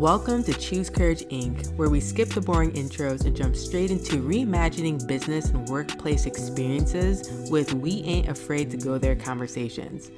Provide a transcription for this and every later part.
Welcome to Choose Courage Inc., where we skip the boring intros and jump straight into reimagining business and workplace experiences with We Ain't Afraid to Go There conversations.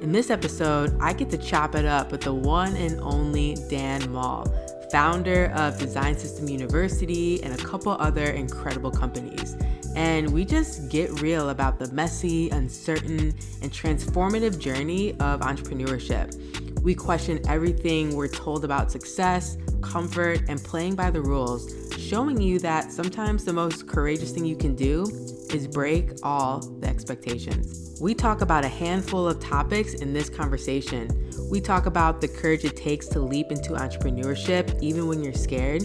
In this episode, I get to chop it up with the one and only Dan Mall, founder of Design System University and a couple other incredible companies. And we just get real about the messy, uncertain, and transformative journey of entrepreneurship. We question everything we're told about success, comfort, and playing by the rules, showing you that sometimes the most courageous thing you can do is break all the expectations. We talk about a handful of topics in this conversation. We talk about the courage it takes to leap into entrepreneurship, even when you're scared.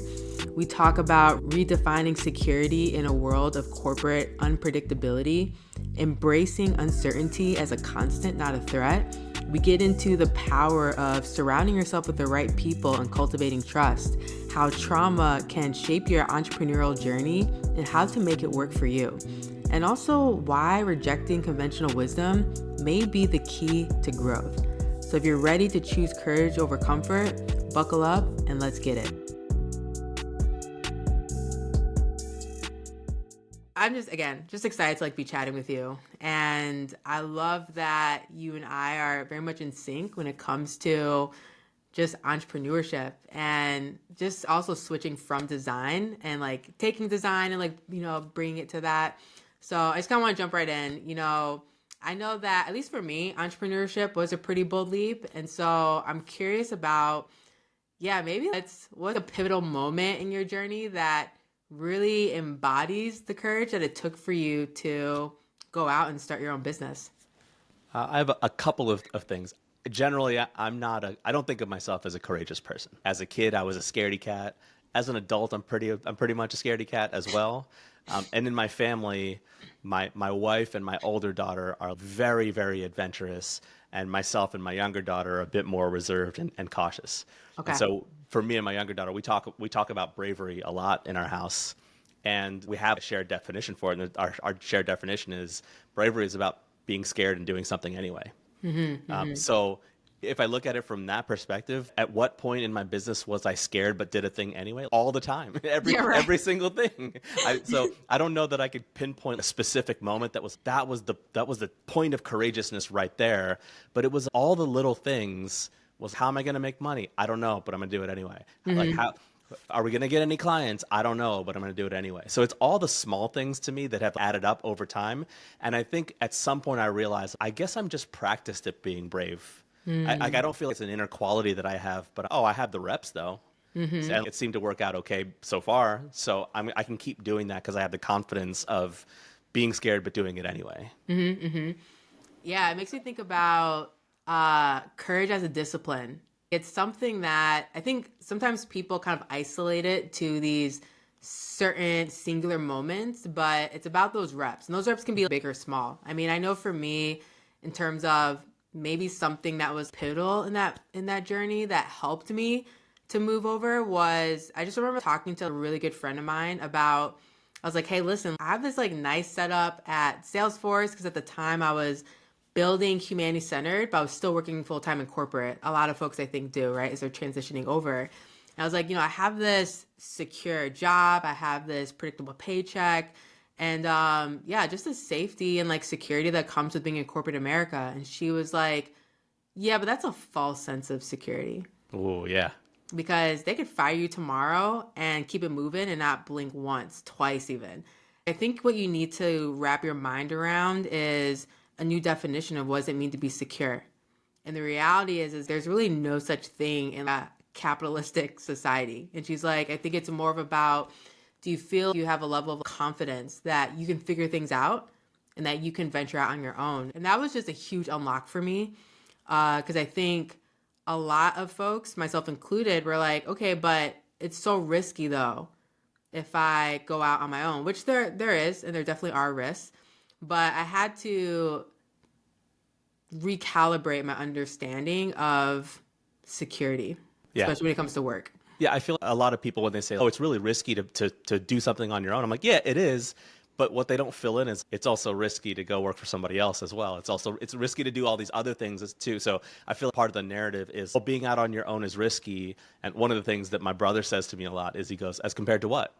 We talk about redefining security in a world of corporate unpredictability, embracing uncertainty as a constant, not a threat. We get into the power of surrounding yourself with the right people and cultivating trust, how trauma can shape your entrepreneurial journey, and how to make it work for you. And also why rejecting conventional wisdom may be the key to growth. So if you're ready to choose courage over comfort, buckle up and let's get it. I'm just excited to be chatting with you. And I love that you and I are very much in sync when it comes to just entrepreneurship and just also switching from design and taking design and bringing it to that. So I just kind of want to jump right in. I know that at least for me, entrepreneurship was a pretty bold leap. And so I'm curious about, maybe what's a pivotal moment in your journey that really embodies the courage that it took for you to go out and start your own business? I have a couple of things. Generally, I don't think of myself as a courageous person. As a kid, I was a scaredy cat. As an adult, I'm pretty much a scaredy cat as well. And in my family, my wife and my older daughter are very, very adventurous, and myself and my younger daughter are a bit more reserved and cautious. Okay. And so for me and my younger daughter, we talk about bravery a lot in our house, and we have a shared definition for it. And our shared definition is bravery is about being scared and doing something anyway. So if I look at it from that perspective, at what point in my business was I scared but did a thing anyway? All the time, every single thing. So I don't know that I could pinpoint a specific moment that was the point of courageousness right there. But it was all the little things. Was how am I going to make money? I don't know, but I'm going to do it anyway. How are we going to get any clients? I don't know, but I'm going to do it anyway. So it's all the small things to me that have added up over time. And I think at some point I realized, I guess I'm just practiced at being brave. I don't feel it's an inner quality that I have, but I have the reps though. And it seemed to work out okay so far. So I can keep doing that because I have the confidence of being scared but doing it anyway. Yeah, it makes me think about courage as a discipline. It's something that I think sometimes people kind of isolate it to these certain singular moments, but it's about those reps. And those reps can be big or small. I mean, I know for me, in terms of maybe something that was pivotal in that journey that helped me to move over was, I just remember talking to a really good friend of mine about, I was like, hey, listen, I have this nice setup at Salesforce, because at the time I was building humanity-centered, but I was still working full-time in corporate. A lot of folks, I think, do, right, as they're transitioning over. And I was like, I have this secure job. I have this predictable paycheck. And just the safety and security that comes with being in corporate America. And she was like, yeah, but that's a false sense of security. Oh, yeah. Because they could fire you tomorrow and keep it moving and not blink once, twice even. I think what you need to wrap your mind around is a new definition of what does it mean to be secure. And the reality is there's really no such thing in a capitalistic society. And she's like, I think it's more of about, do you feel you have a level of confidence that you can figure things out and that you can venture out on your own? And that was just a huge unlock for me, because I think a lot of folks, myself included, were like, okay, but it's so risky though if I go out on my own, which there is, and there definitely are risks. But I had to recalibrate my understanding of security, especially when it comes to work. Yeah, I feel a lot of people when they say, it's really risky to do something on your own. I'm like, yeah, it is. But what they don't fill in is it's also risky to go work for somebody else as well. It's risky to do all these other things too. So I feel part of the narrative is, well, being out on your own is risky. And one of the things that my brother says to me a lot is he goes, as compared to what?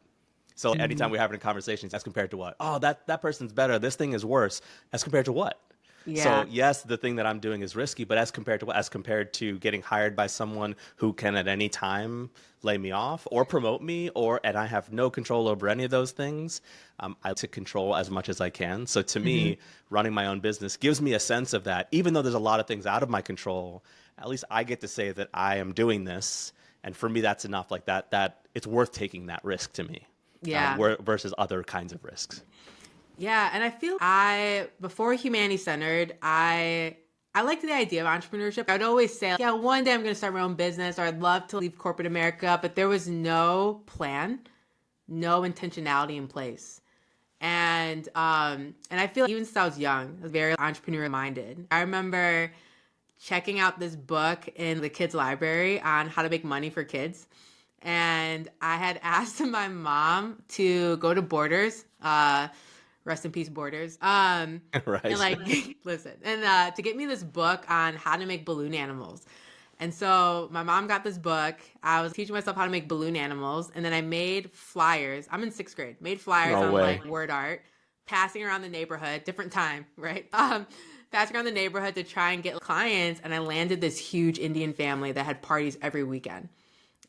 So anytime we're having a conversation, as compared to what? Oh, that person's better. This thing is worse. As compared to what? Yeah. So yes, the thing that I'm doing is risky, but as compared to what? As compared to getting hired by someone who can at any time lay me off or promote me, and I have no control over any of those things. I like to control as much as I can. So to me, running my own business gives me a sense of that. Even though there's a lot of things out of my control, at least I get to say that I am doing this. And for me, that's enough. Like that it's worth taking that risk to me. Yeah. Versus other kinds of risks. Yeah, and I feel before Humanity Centered, I liked the idea of entrepreneurship. I would always say, yeah, one day I'm going to start my own business, or I'd love to leave corporate America, but there was no plan, no intentionality in place. And I feel like even since I was young, I was very entrepreneurial minded. I remember checking out this book in the kids' library on how to make money for kids. And I had asked my mom to go to Borders, rest in peace, Borders. Right. And like, listen, and to get me this book on how to make balloon animals. And so my mom got this book. I was teaching myself how to make balloon animals. And then I made flyers. I'm in 6th grade. Made flyers No on way. like word art, passing around the neighborhood, different time, right? Passing around the neighborhood to try and get clients. And I landed this huge Indian family that had parties every weekend.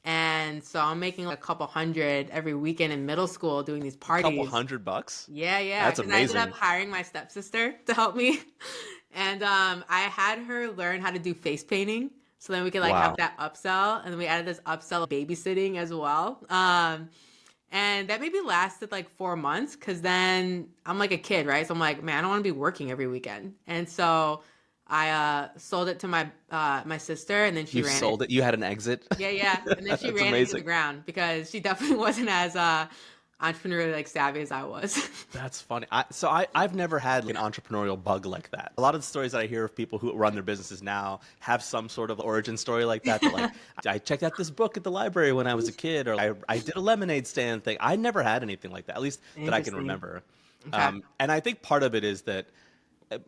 And so I'm making like a couple hundred every weekend in middle school doing these parties. Couple $100? Yeah, yeah. That's 'Cause amazing. I ended up hiring my stepsister to help me. And I had her learn how to do face painting. So then we could like Wow. have that upsell. And then we added this upsell of babysitting as well. And that maybe lasted like 4 months because then I'm like a kid, right? So I'm like, man, I don't want to be working every weekend. And so I sold it to my sister, and then she You ran sold it. You had an exit. Yeah, yeah. And then she That's ran it into the amazing. ground because she definitely wasn't as entrepreneurially like savvy as I was. That's funny. I've never had an entrepreneurial bug like that. A lot of the stories that I hear of people who run their businesses now have some sort of origin story like that. That like, I checked out this book at the library when I was a kid, or I did a lemonade stand thing. I never had anything like that, at least that I can Interesting. remember. Okay. And I think part of it is that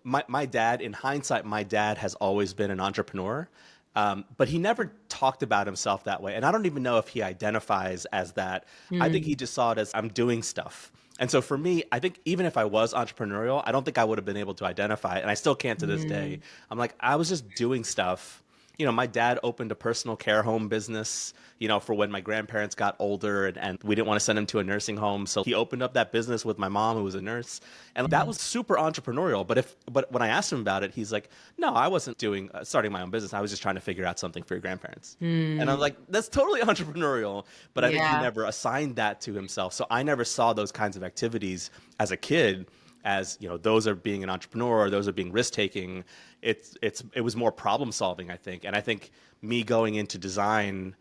my dad, in hindsight, my dad has always been an entrepreneur. But he never talked about himself that way. And I don't even know if he identifies as that. I think he just saw it as I'm doing stuff. And so for me, I think even if I was entrepreneurial, I don't think I would have been able to identify it. And I still can't to this day. I'm like, I was just doing stuff. You know, my dad opened a personal care home business, you know, for when my grandparents got older and we didn't want to send him to a nursing home. So he opened up that business with my mom, who was a nurse. And that was super entrepreneurial. But when I asked him about it, he's like, no, I wasn't starting my own business. I was just trying to figure out something for your grandparents. And I'm like, that's totally entrepreneurial. But I think he Yeah. never assigned that to himself. So I never saw those kinds of activities as a kid as, you know, those are being an entrepreneur, or those are being risk taking. It was more problem solving, I think. And I think me going into design,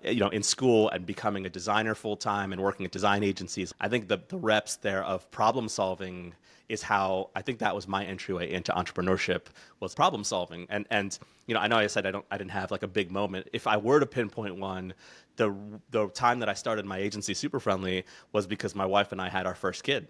you know, in school and becoming a designer full time and working at design agencies, I think the reps there of problem solving is how I think that was my entryway into entrepreneurship, was problem solving. And you know I said I didn't have like a big moment. If I were to pinpoint one, the time that I started my agency, Super Friendly, was because my wife and I had our first kid.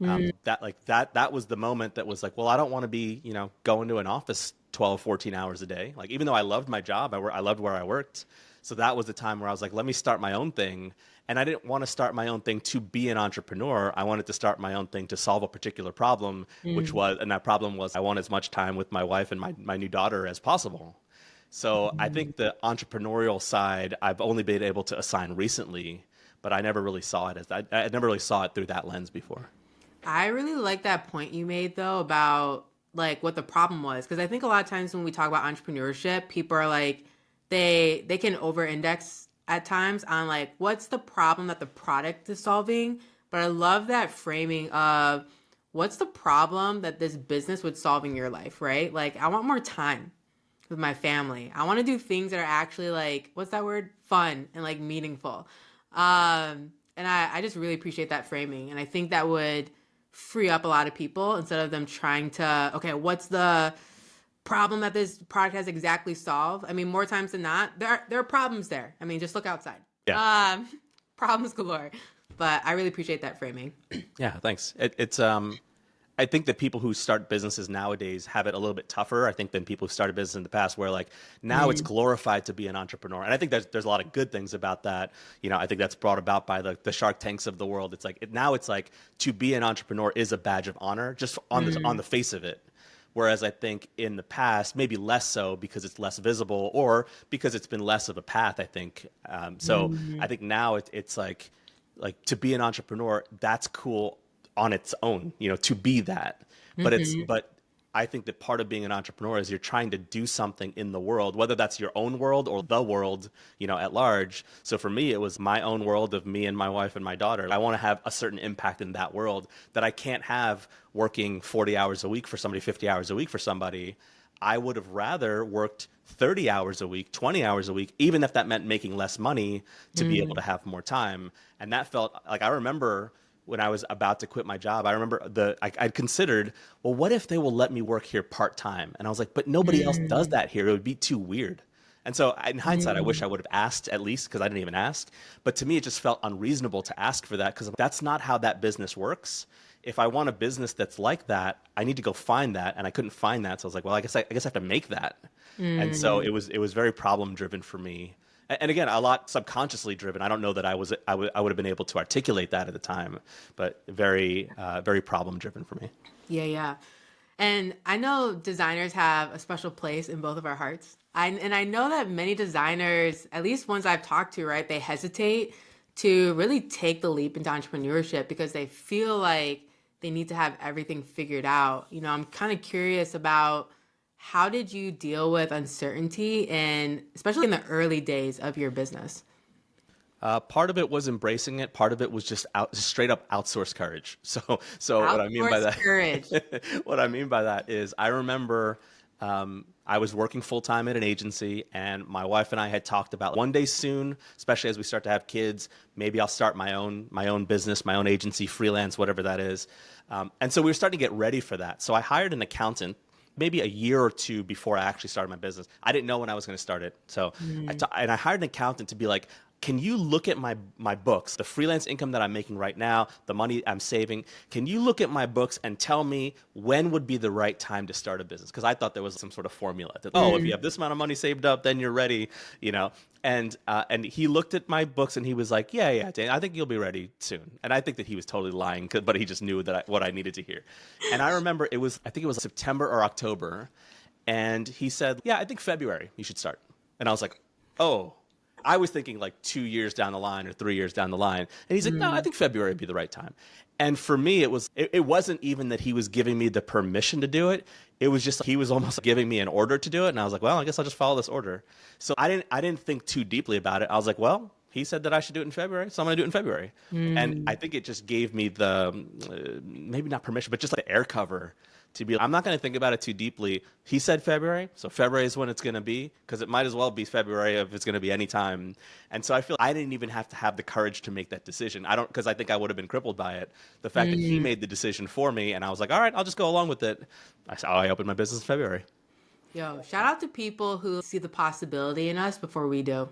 That was the moment that was like, well, I don't want to be, you know, going to an office 12, 14 hours a day. Like, even though I loved my job, I loved where I worked. So that was the time where I was like, let me start my own thing. And I didn't want to start my own thing to be an entrepreneur. I wanted to start my own thing to solve a particular problem, and that problem was I want as much time with my wife and my new daughter as possible. So I think the entrepreneurial side, I've only been able to assign recently, but I never really saw it as that. I never really saw it through that lens before. I really like that point you made though about like what the problem was, because I think a lot of times when we talk about entrepreneurship, people are like they can over index at times on like what's the problem that the product is solving, but I love that framing of what's the problem that this business would solve in your life, right? Like, I want more time with my family. I want to do things that are actually like, what's that word? Fun and like meaningful. And I just really appreciate that framing. And I think that would free up a lot of people instead of them trying to, okay, what's the problem that this product has exactly solved? I mean, more times than not, there are problems there. I mean, just look outside. Yeah. Problems galore. But I really appreciate that framing. Yeah, thanks. I think that people who start businesses nowadays have it a little bit tougher, I think, than people who started business in the past, where like now it's glorified to be an entrepreneur. And I think there's a lot of good things about that. I think that's brought about by the Shark Tanks of the world. It's like now it's like to be an entrepreneur is a badge of honor just on the face of it. Whereas I think in the past, maybe less so because it's less visible or because it's been less of a path, I think. So I think now it's like to be an entrepreneur, that's cool on its own, to be that. But I think that part of being an entrepreneur is you're trying to do something in the world, whether that's your own world or the world, at large. So for me, it was my own world of me and my wife and my daughter. I want to have a certain impact in that world that I can't have working 40 hours a week for somebody, 50 hours a week for somebody. I would have rather worked 30 hours a week, 20 hours a week, even if that meant making less money to be able to have more time. And that felt like, I remember when I was about to quit my job, I remember I'd considered, well, what if they will let me work here part-time? And I was like, but nobody else does that here. It would be too weird. And so in hindsight, I wish I would have asked at least, because I didn't even ask. But to me, it just felt unreasonable to ask for that, because that's not how that business works. If I want a business that's like that, I need to go find that, and I couldn't find that. So I was like, well, I guess I have to make that. And so it was very problem driven for me. And again, a lot subconsciously driven. I don't know that I would have been able to articulate that at the time, but very problem driven for me. Yeah, yeah. And I know designers have a special place in both of our hearts. And I know that many designers, at least ones I've talked to, right, they hesitate to really take the leap into entrepreneurship because they feel like they need to have everything figured out. I'm kind of curious about, how did you deal with uncertainty, and especially in the early days of your business? Part of it was embracing it. Part of it was just straight up outsource courage. So what I mean by Outsource courage. that, what I mean by that is, I remember I was working full time at an agency, and my wife and I had talked about one day soon, especially as we start to have kids, maybe I'll start my own business, my own agency, freelance, whatever that is. And so we were starting to get ready for that. So I hired an accountant maybe a year or two before I actually started my business. I didn't know when I was going to start it. So I hired an accountant to be like, can you look at my books, the freelance income that I'm making right now, the money I'm saving? Can you look at my books and tell me when would be the right time to start a business? Because I thought there was some sort of formula that, if you have this amount of money saved up, then you're ready, And he looked at my books and he was like, yeah, Dan, I think you'll be ready soon. And I think that he was totally lying, but he just knew what I needed to hear. And I remember I think it was September or October. And he said, yeah, I think February you should start. And I was like, oh. I was thinking like 2 years down the line or 3 years down the line. And he's like, no, I think February would be the right time. And for me, it wasn't even that he was giving me the permission to do it. It was just, he was almost giving me an order to do it. And I was like, well, I guess I'll just follow this order. So I didn't think too deeply about it. I was like, well, he said that I should do it in February, so I'm going to do it in February. And I think it just gave me the, maybe not permission, but just like the air cover to be, I'm not going to think about it too deeply. He said February, so February is when it's going to be, because it might as well be February if it's going to be any time. And so I feel I didn't even have to have the courage to make that decision. Because I think I would have been crippled by it. The fact that he made the decision for me, and I was like, all right, I'll just go along with it. I opened my business in February. Yo, shout out to people who see the possibility in us before we do.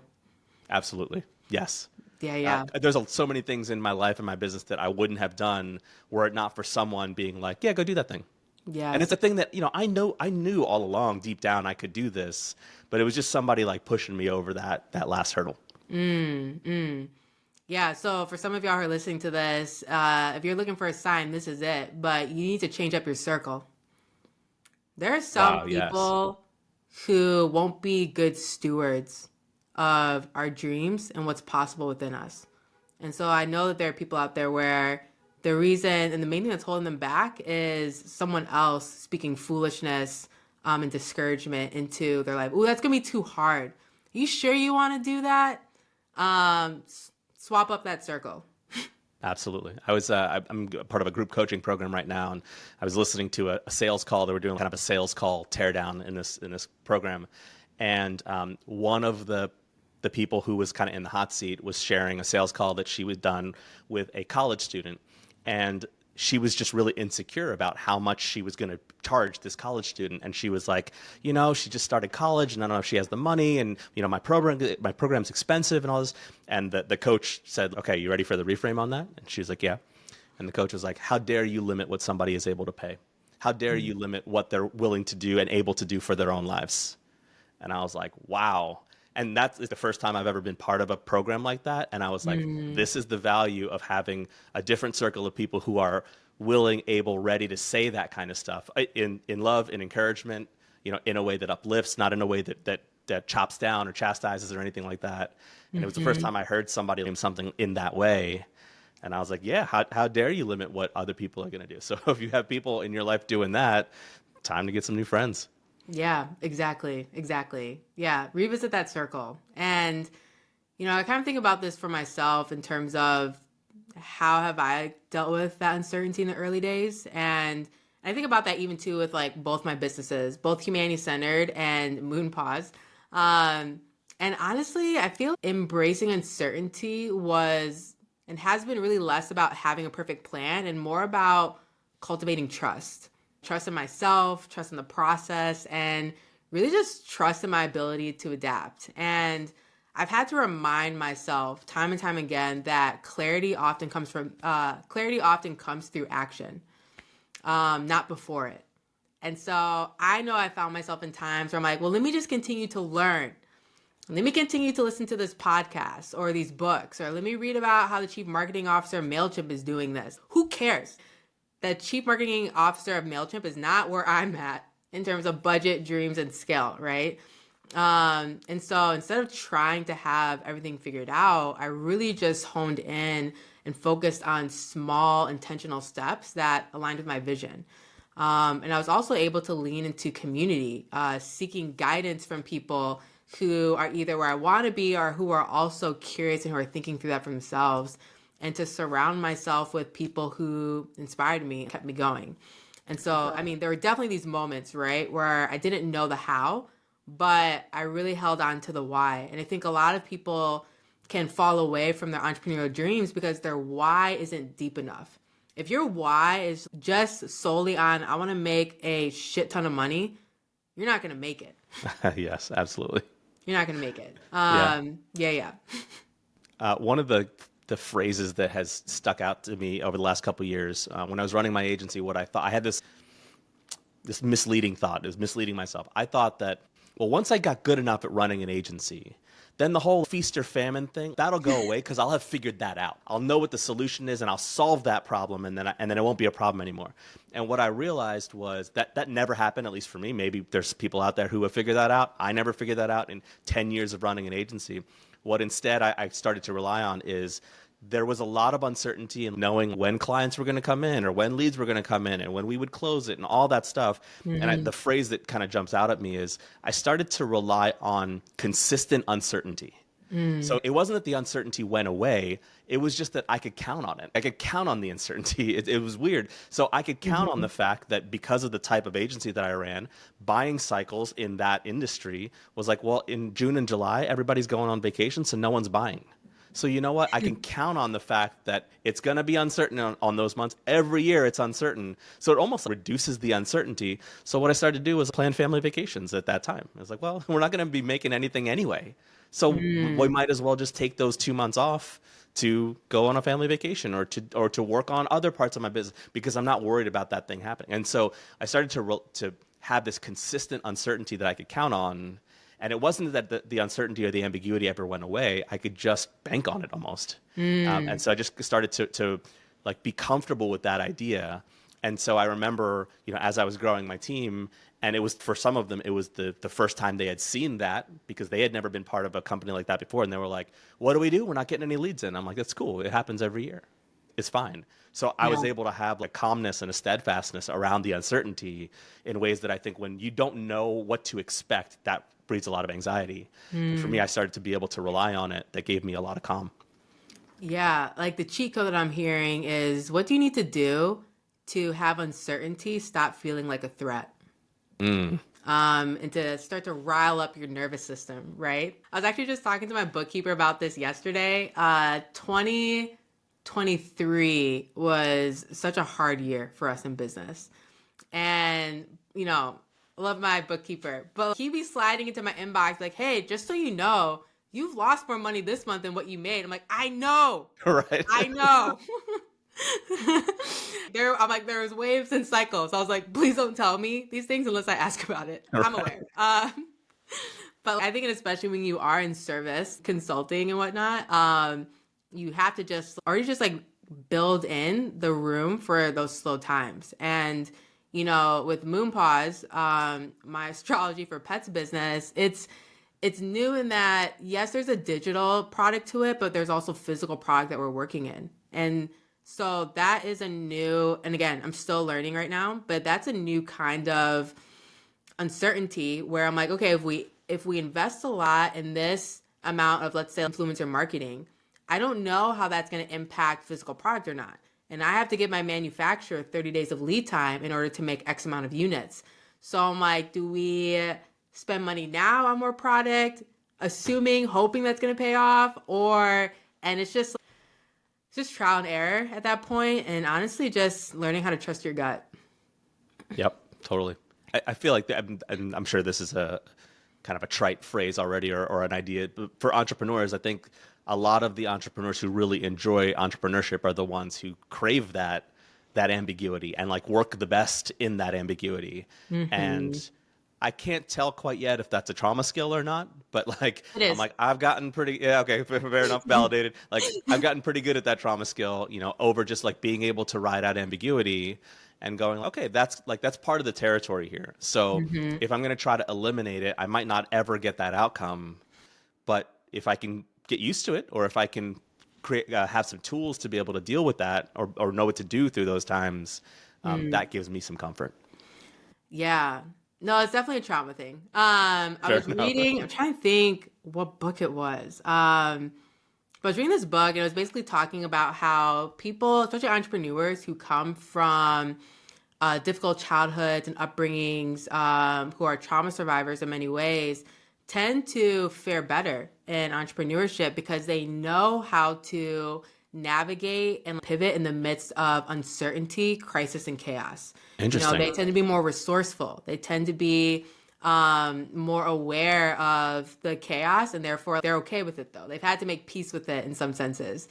Absolutely. Yes. Yeah. There's so many things in my life and my business that I wouldn't have done were it not for someone being like, yeah, go do that thing. Yeah. And it's a thing that, I knew all along deep down I could do this, but it was just somebody like pushing me over that last hurdle. Yeah. So for some of y'all who are listening to this, if you're looking for a sign, this is it. But you need to change up your circle. There are some people who won't be good stewards of our dreams and what's possible within us. And so I know that there are people out there where the reason and the main thing that's holding them back is someone else speaking foolishness and discouragement into their life. Ooh, that's going to be too hard. You sure you want to do that? Swap up that circle. Absolutely. I'm part of a group coaching program right now, and I was listening to a sales call. They were doing kind of a sales call teardown in this program. And one of the people who was kind of in the hot seat was sharing a sales call that she was done with a college student. And she was just really insecure about how much she was going to charge this college student. And she was like, she just started college and I don't know if she has the money, and, my program's expensive and all this. And the coach said, okay, you ready for the reframe on that? And she was like, yeah. And the coach was like, how dare you limit what somebody is able to pay? How dare you limit what they're willing to do and able to do for their own lives? And I was like, wow. And that's the first time I've ever been part of a program like that. And I was like, this is the value of having a different circle of people who are willing, able, ready to say that kind of stuff in love, in encouragement, in a way that uplifts, not in a way that chops down or chastises or anything like that. And it was the first time I heard somebody name something in that way. And I was like, yeah, how dare you limit what other people are going to do? So if you have people in your life doing that, time to get some new friends. Yeah, exactly. Yeah, revisit that circle. And, I kind of think about this for myself in terms of how have I dealt with that uncertainty in the early days. And I think about that even too with like both my businesses, both humanity centered and Moon Pause. And honestly, I feel embracing uncertainty was and has been really less about having a perfect plan and more about cultivating trust in myself, trust in the process, and really just trust in my ability to adapt. And I've had to remind myself time and time again that clarity often comes through action, not before it. And so I know I found myself in times where I'm like, well, let me just continue to learn. Let me continue to listen to this podcast or these books, or let me read about how the chief marketing officer of MailChimp is doing this. Who cares? The chief marketing officer of MailChimp is not where I'm at in terms of budget, dreams, and scale, right? And so instead of trying to have everything figured out, I really just honed in and focused on small intentional steps that aligned with my vision. And I was also able to lean into community, seeking guidance from people who are either where I want to be or who are also curious and who are thinking through that for themselves, and to surround myself with people who inspired me and kept me going. And so, I mean, there were definitely these moments, right, where I didn't know the how, but I really held on to the why. And I think a lot of people can fall away from their entrepreneurial dreams because their why isn't deep enough. If your why is just solely on, I want to make a shit ton of money, you're not going to make it. Yes, absolutely. You're not going to make it. Yeah. One of the phrases that has stuck out to me over the last couple of years, when I was running my agency, what I thought, I had this misleading thought, it was misleading myself. I thought that, well, once I got good enough at running an agency, then the whole feast or famine thing, that'll go away because I'll have figured that out. I'll know what the solution is and I'll solve that problem, and then it won't be a problem anymore. And what I realized was that never happened, at least for me. Maybe there's people out there who have figured that out. I never figured that out in 10 years of running an agency. What instead I started to rely on is there was a lot of uncertainty in knowing when clients were going to come in or when leads were going to come in and when we would close it and all that stuff. And the phrase that kind of jumps out at me is I started to rely on consistent uncertainty. So it wasn't that the uncertainty went away. It was just that I could count on it. I could count on the uncertainty. It was weird. So I could count on the fact that because of the type of agency that I ran, buying cycles in that industry was like, well, in June and July, everybody's going on vacation, so no one's buying. So you know what? I can count on the fact that it's going to be uncertain on those months. Every year it's uncertain. So it almost reduces the uncertainty. So what I started to do was plan family vacations at that time. I was like, well, we're not going to be making anything anyway. So we might as well just take those 2 months off to go on a family vacation or to work on other parts of my business because I'm not worried about that thing happening. And so I started to have this consistent uncertainty that I could count on. And it wasn't that the uncertainty or the ambiguity ever went away. I could just bank on it almost. And so I just started to like be comfortable with that idea. And so I remember, as I was growing my team, and it was for some of them, it was the first time they had seen that because they had never been part of a company like that before. And they were like, what do? We're not getting any leads in. I'm like, that's cool. It happens every year. It's fine. So I was able to have like calmness and a steadfastness around the uncertainty in ways that I think when you don't know what to expect, that breeds a lot of anxiety. And for me, I started to be able to rely on it. That gave me a lot of calm. Yeah, like the cheat code that I'm hearing is what do you need to do to have uncertainty stop feeling like a threat? And to start to rile up your nervous system, right? I was actually just talking to my bookkeeper about this yesterday. 2020 2023 was such a hard year for us in business. And, I love my bookkeeper, but he be sliding into my inbox like, hey, just so you know, you've lost more money this month than what you made. I'm like, I know. Right. I know. I'm like, there's waves and cycles. I was like, please don't tell me these things unless I ask about it. Right. I'm aware. But I think, especially when you are in service, consulting and whatnot, you have to just like build in the room for those slow times. And, with Moonpause, my astrology for pets business, it's new in that, yes, there's a digital product to it, but there's also physical product that we're working in. And so that is a new, and again, I'm still learning right now, but that's a new kind of uncertainty where I'm like, okay, if we invest a lot in this amount of, let's say, influencer marketing, I don't know how that's going to impact physical product or not. And I have to give my manufacturer 30 days of lead time in order to make X amount of units. So I'm like, do we spend money now on more product, hoping that's going to pay off? And it's just trial and error at that point, and honestly, just learning how to trust your gut. Yep, totally. I feel like, I'm sure this is a kind of a trite phrase already or an idea, but for entrepreneurs, I think a lot of the entrepreneurs who really enjoy entrepreneurship are the ones who crave that ambiguity and like work the best in that ambiguity. Mm-hmm. And I can't tell quite yet if that's a trauma skill or not, but like, I'm like, I've gotten fair enough, validated. Like I've gotten pretty good at that trauma skill, over just like being able to ride out ambiguity and going, okay, that's part of the territory here. So if I'm going to try to eliminate it, I might not ever get that outcome. But if I can get used to it, or if I can have some tools to be able to deal with that or know what to do through those times, that gives me some comfort. Yeah. No, it's definitely a trauma thing. I was reading, I'm trying to think what book it was. But I was reading this book, and it was basically talking about how people, especially entrepreneurs who come from difficult childhoods and upbringings, who are trauma survivors in many ways, tend to fare better in entrepreneurship because they know how to navigate and pivot in the midst of uncertainty, crisis, and chaos. Interesting. They tend to be more resourceful. They tend to be more aware of the chaos, and therefore they're okay with it, though. They've had to make peace with it in some senses.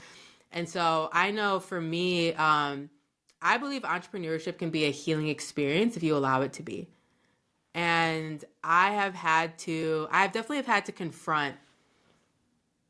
And so I know for me, I believe entrepreneurship can be a healing experience if you allow it to be. And I have definitely had to confront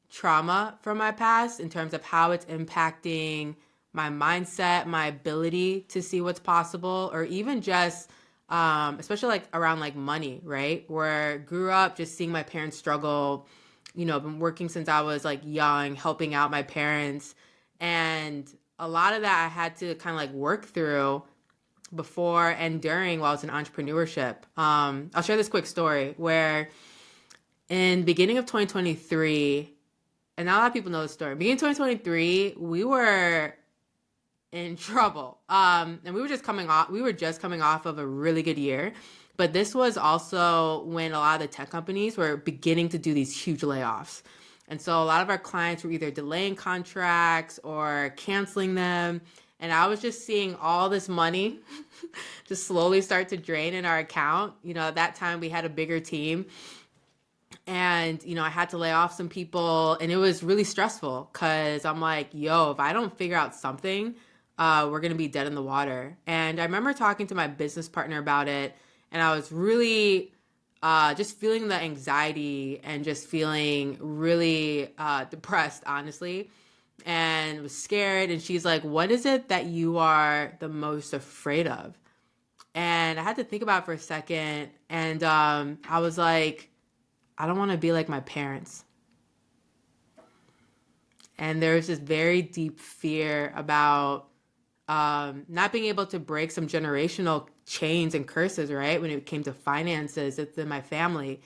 trauma from my past in terms of how it's impacting my mindset, my ability to see what's possible, or even just, especially like around like money, right? Where I grew up just seeing my parents struggle, been working since I was like young, helping out my parents. And a lot of that I had to kind of like work through before and during while I was in entrepreneurship. I'll share this quick story where in beginning of 2023, and not a lot of people know the story, beginning of 2023, we were in trouble. And we were just coming off of a really good year. But this was also when a lot of the tech companies were beginning to do these huge layoffs. And so a lot of our clients were either delaying contracts or canceling them. And I was just seeing all this money just slowly start to drain in our account. At that time we had a bigger team. And, I had to lay off some people, and it was really stressful because I'm like, yo, if I don't figure out something, we're going to be dead in the water. And I remember talking to my business partner about it, and I was really just feeling the anxiety and just feeling really depressed, honestly, and was scared. And she's like, what is it that you are the most afraid of? And I had to think about it for a second. And I was like, I don't want to be like my parents. And there's this very deep fear about not being able to break some generational chains and curses, right? When it came to finances within my family.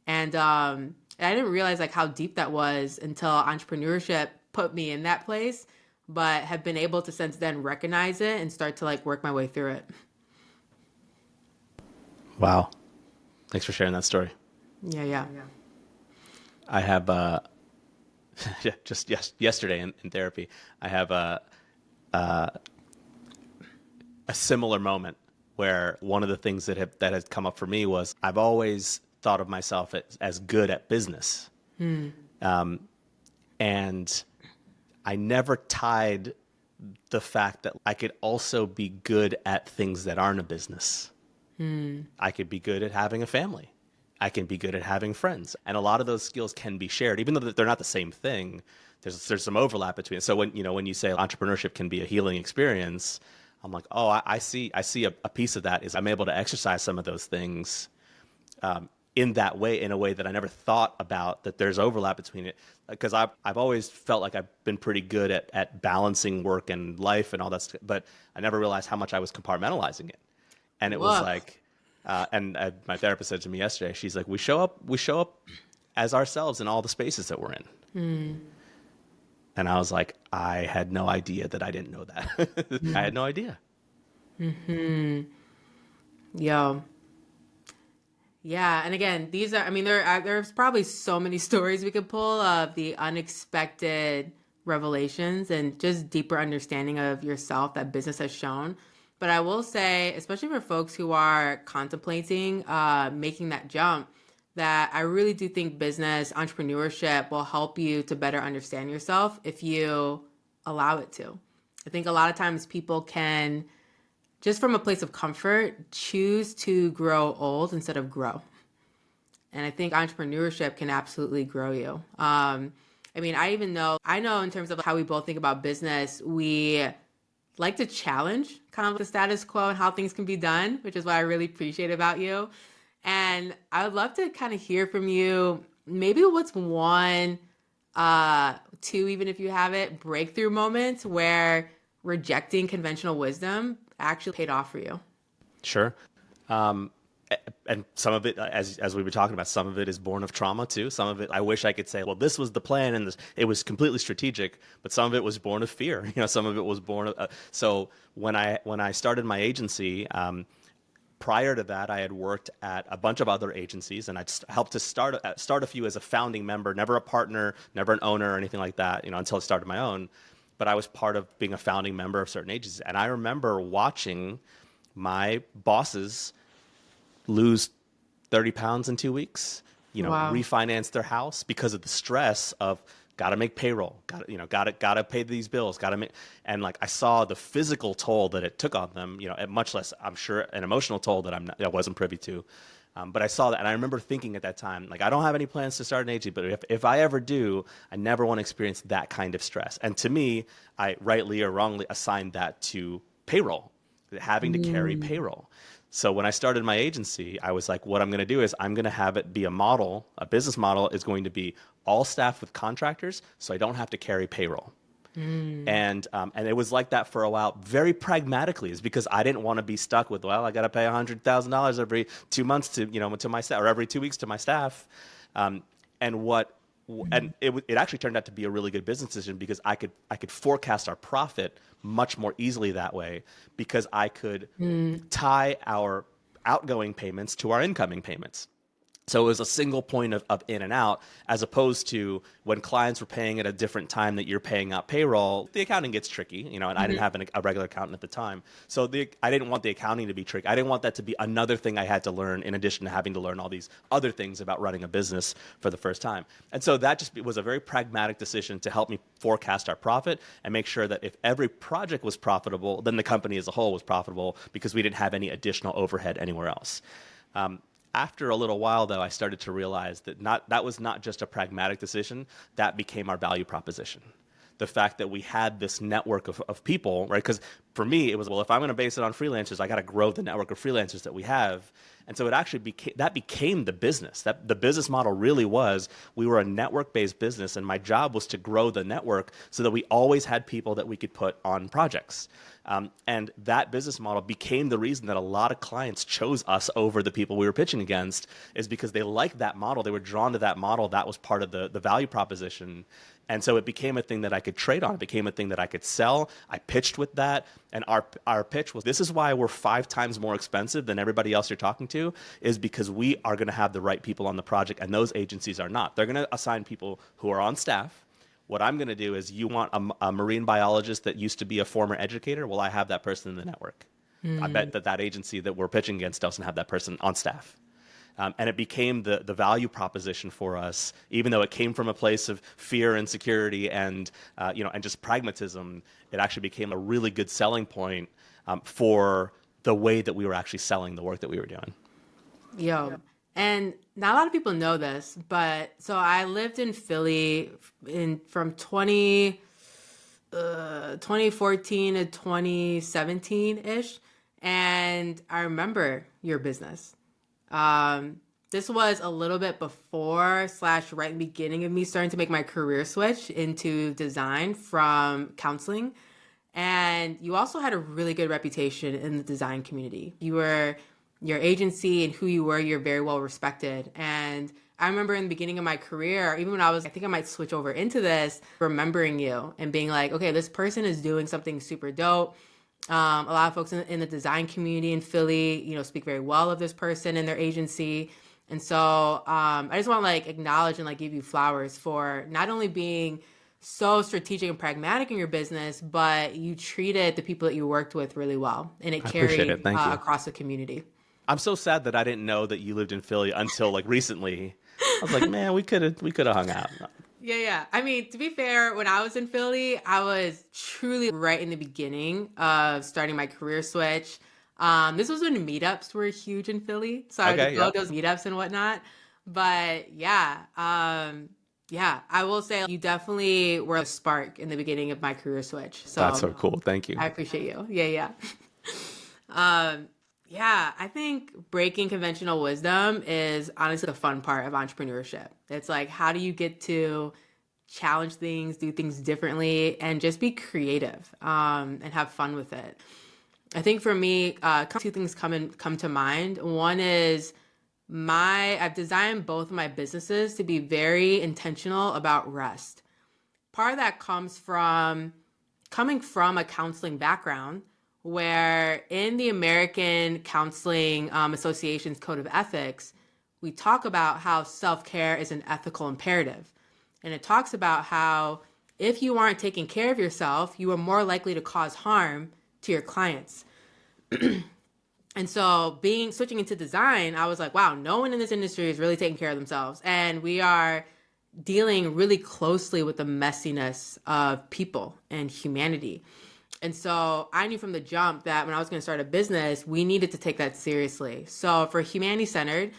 And I didn't realize like how deep that was until entrepreneurship put me in that place, but have been able to since then recognize it and start to like work my way through it. Wow. Thanks for sharing that story. Yeah. I have, just yesterday in therapy, I have a similar moment where one of the things that has come up for me was I've always thought of myself as good at business. And I never tied the fact that I could also be good at things that aren't a business. I could be good at having a family. I can be good at having friends. And a lot of those skills can be shared, even though they're not the same thing. There's some overlap between it. So when you say entrepreneurship can be a healing experience, I'm like, oh, I see a piece of that is I'm able to exercise some of those things in that way, in a way that I never thought about, that there's overlap between it. Because I've always felt like I've been pretty good at balancing work and life and all that stuff, but I never realized how much I was compartmentalizing it. And it was like, my therapist said to me yesterday, she's like, we show up as ourselves in all the spaces that we're in. And I was like, I had no idea that I didn't know that. I had no idea. Yo. Yeah. And again, there's probably so many stories we could pull of the unexpected revelations and just deeper understanding of yourself that business has shown. But I will say, especially for folks who are contemplating making that jump, that I really do think business, entrepreneurship will help you to better understand yourself if you allow it to. I think a lot of times people can, just from a place of comfort, choose to grow old instead of grow. And I think entrepreneurship can absolutely grow you. I know in terms of how we both think about business, we like to challenge kind of the status quo and how things can be done, which is what I really appreciate about you. And I would love to kind of hear from you, maybe what's one, two, even if you have it, breakthrough moments where rejecting conventional wisdom actually paid off for you. Sure. And some of it, as we were talking about, some of it is born of trauma too. Some of it, I wish I could say, well, this was the plan and it was completely strategic, but some of it was born of fear. Some of it was born of, so when I started my agency, prior to that, I had worked at a bunch of other agencies, and I'd helped to start a few as a founding member, never a partner, never an owner or anything like that, until I started my own. But I was part of being a founding member of certain agencies. And I remember watching my bosses lose 30 pounds in 2 weeks, Wow. refinance their house because of the stress of got to make payroll, got to pay these bills, and like I saw the physical toll that it took on them, and much less, I'm sure, an emotional toll that I wasn't privy to. But I saw that, and I remember thinking at that time, like, I don't have any plans to start an agency, but if I ever do, I never want to experience that kind of stress. And to me, I rightly or wrongly assigned that to payroll, having to carry payroll. So when I started my agency, I was like, what I'm going to do is I'm going to have it be a business model is going to be all staff with contractors, so I don't have to carry payroll. And it was like that for a while, very pragmatically, is because I didn't want to be stuck with, well, I got to pay $100,000 every 2 months to my staff, or every 2 weeks to my staff. And it actually turned out to be a really good business decision because I could forecast our profit much more easily that way, because I could tie our outgoing payments to our incoming payments. So it was a single point of in and out, as opposed to when clients were paying at a different time that you're paying out payroll. The accounting gets tricky, and I didn't have a regular accountant at the time. So I didn't want the accounting to be tricky. I didn't want that to be another thing I had to learn in addition to having to learn all these other things about running a business for the first time. And so that just was a very pragmatic decision to help me forecast our profit and make sure that if every project was profitable, then the company as a whole was profitable, because we didn't have any additional overhead anywhere else. After a little while, though, I started to realize that was not just a pragmatic decision. That became our value proposition. The fact that we had this network of people, right? Because for me, it was, well, if I'm going to base it on freelancers, I got to grow the network of freelancers that we have. And so it actually became the business. That the business model really was, we were a network-based business, and my job was to grow the network so that we always had people that we could put on projects. And that business model became the reason that a lot of clients chose us over the people we were pitching against, is because they liked that model. They were drawn to that model. That was part of the value proposition. And so it became a thing that I could trade on. It became a thing that I could sell. I pitched with that. And our pitch was, this is why we're 5 times more expensive than everybody else you're talking to, is because we are going to have the right people on the project, and those agencies are not. They're going to assign people who are on staff. What I'm going to do is, you want a marine biologist that used to be a former educator? Well, I have that person in the network. I bet that agency that we're pitching against doesn't have that person on staff. And it became the value proposition for us, even though it came from a place of fear and security and and just pragmatism. It actually became a really good selling point for the way that we were actually selling the work that we were doing. Yo, and not a lot of people know this, but so I lived in Philly from 2014 to 2017-ish, and I remember your business. This was a little bit before / right in the beginning of me starting to make my career switch into design from counseling. And you also had a really good reputation in the design community. Your agency and who you were, you're very well respected. And I remember in the beginning of my career, even when I think I might switch over into this, remembering you and being like, okay, this person is doing something super dope. A lot of folks in the design community in Philly, speak very well of this person and their agency. And so I just want to acknowledge and give you flowers for not only being so strategic and pragmatic in your business, but you treated the people that you worked with really well, and it carried across the community. I'm so sad that I didn't know that you lived in Philly until recently. I was like, man, we could have hung out. Yeah. I mean, to be fair, when I was in Philly, I was truly right in the beginning of starting my career switch. This was when meetups were huge in Philly, so I would go to those meetups and whatnot. But yeah, I will say you definitely were a spark in the beginning of my career switch. So that's so cool. Thank you. I appreciate you. Yeah. I think breaking conventional wisdom is honestly the fun part of entrepreneurship. It's how do you get to challenge things, do things differently, and just be creative and have fun with it. I think for me, two things come to mind. One is I've designed both of my businesses to be very intentional about rest. Part of that comes from coming from a counseling background, where in the American Counseling Association's Code of Ethics, we talk about how self-care is an ethical imperative. And it talks about how if you aren't taking care of yourself, you are more likely to cause harm to your clients. And so switching into design, I was like, wow, no one in this industry is really taking care of themselves. And we are dealing really closely with the messiness of people and humanity. And so I knew from the jump that when I was going to start a business, we needed to take that seriously. So for Humanity Centered,